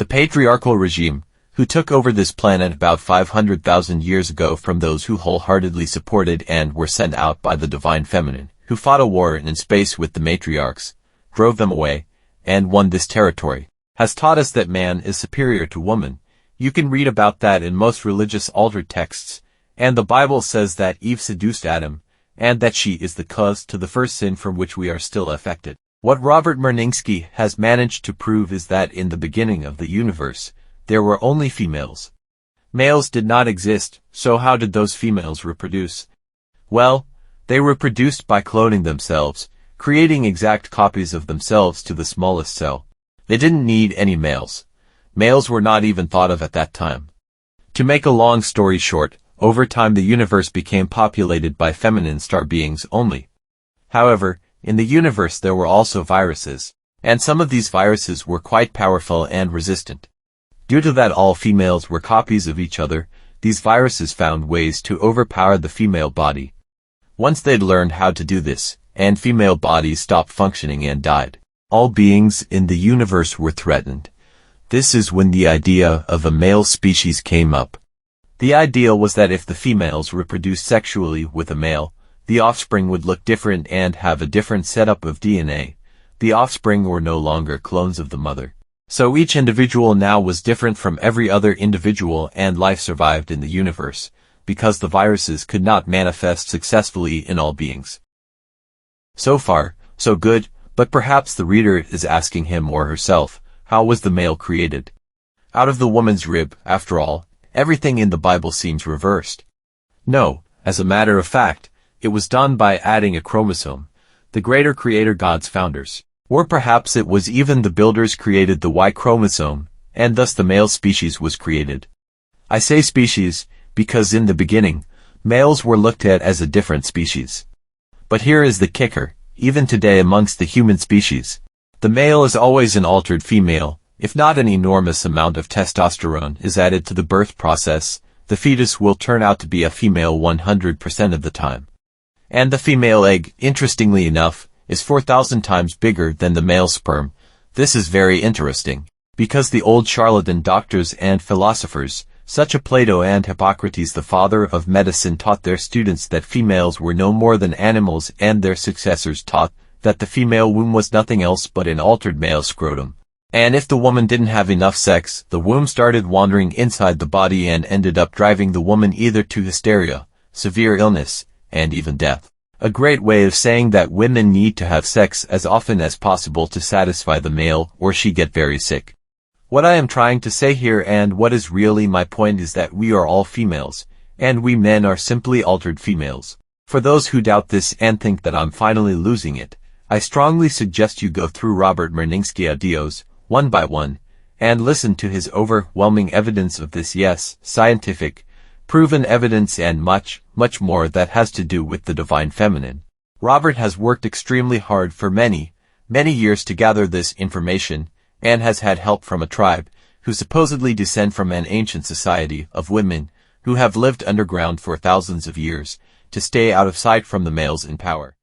The patriarchal regime, who took over this planet about 500,000 years ago from those who wholeheartedly supported and were sent out by the divine feminine, who fought a war in space with the matriarchs, drove them away, and won this territory, has taught us that man is superior to woman. You can read about that in most religious altered texts, and the Bible says that Eve seduced Adam, and that she is the cause to the first sin from which we are still affected. What Robert Morningsky has managed to prove is that in the beginning of the universe, there were only females. Males did not exist, so how did those females reproduce? Well, they reproduced by cloning themselves, creating exact copies of themselves to the smallest cell. They didn't need any males. Males were not even thought of at that time. To make a long story short, over time the universe became populated by feminine star beings only. However, in the universe there were also viruses, and some of these viruses were quite powerful and resistant. Due to that all females were copies of each other, these viruses found ways to overpower the female body. Once they'd learned how to do this, and female bodies stopped functioning and died, all beings in the universe were threatened. This is when the idea of a male species came up. The idea was that if the females reproduced sexually with a male, the offspring would look different and have a different setup of DNA. The offspring were no longer clones of the mother. So each individual now was different from every other individual, and life survived in the universe, because the viruses could not manifest successfully in all beings. So far, so good, but perhaps the reader is asking him or herself, how was the male created? Out of the woman's rib, after all. Everything in the Bible seems reversed. No, as a matter of fact, it was done by adding a chromosome. The greater creator God's founders, or perhaps it was even the builders, created the Y chromosome, and thus the male species was created. I say species, because in the beginning, males were looked at as a different species. But here is the kicker, even today amongst the human species, the male is always an altered female. If not an enormous amount of testosterone is added to the birth process, the fetus will turn out to be a female 100% of the time. And the female egg, interestingly enough, is 4,000 times bigger than the male sperm. This is very interesting, because the old charlatan doctors and philosophers, such as Plato and Hippocrates, the father of medicine, taught their students that females were no more than animals, and their successors taught that the female womb was nothing else but an altered male scrotum. And if the woman didn't have enough sex, the womb started wandering inside the body and ended up driving the woman either to hysteria, severe illness, and even death. A great way of saying that women need to have sex as often as possible to satisfy the male, or she get very sick. What I am trying to say here, and what is really my point, is that we are all females, and we men are simply altered females. For those who doubt this and think that I'm finally losing it, I strongly suggest you go through Robert Morningsky videos, one by one, and listen to his overwhelming evidence of this. Yes, scientific, proven evidence, and much, much more that has to do with the divine feminine. Robert has worked extremely hard for many, many years to gather this information, and has had help from a tribe, who supposedly descend from an ancient society of women, who have lived underground for thousands of years, to stay out of sight from the males in power.